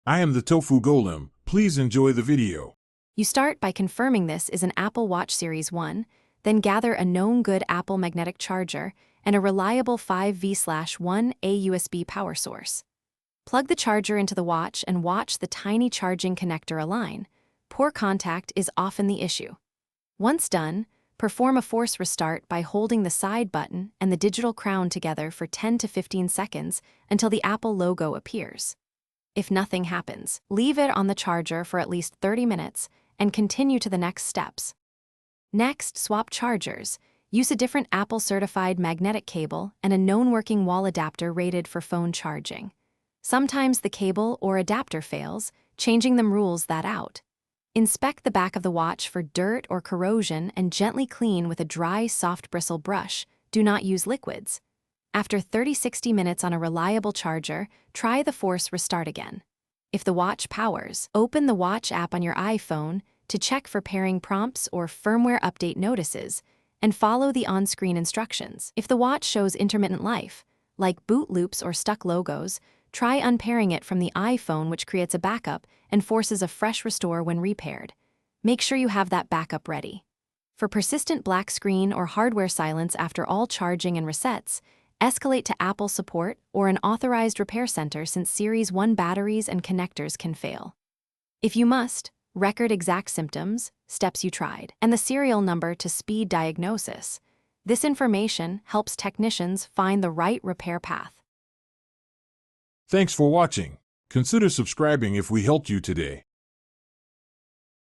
I am the Tofu Golem. Please enjoy the video. You start by confirming this is an Apple Watch Series 1, then gather a known good Apple magnetic charger and a reliable 5V/1A USB power source. Plug the charger into the watch and watch the tiny charging connector align. Poor contact is often the issue. Once done, perform a force restart by holding the side button and the digital crown together for 10 to 15 seconds until the Apple logo appears. If nothing happens, leave it on the charger for at least 30 minutes and continue to the next steps. Next, swap chargers. Use a different Apple-certified magnetic cable and a known working wall adapter rated for phone charging. Sometimes the cable or adapter fails, changing them rules that out. Inspect the back of the watch for dirt or corrosion and gently clean with a dry, soft bristle brush. Do not use liquids. After 30-60 minutes on a reliable charger, try the force restart again. If the watch powers, open the watch app on your iPhone to check for pairing prompts or firmware update notices, and follow the on-screen instructions. If the watch shows intermittent life, like boot loops or stuck logos, try unpairing it from the iPhone, which creates a backup and forces a fresh restore when repaired. Make sure you have that backup ready. For persistent black screen or hardware silence after all charging and resets, escalate to Apple support or an authorized repair center, since Series 1 batteries and connectors can fail. If you must, record exact symptoms, steps you tried, and the serial number to speed diagnosis. This information helps technicians find the right repair path. Thanks for watching. Consider subscribing if we helped you today.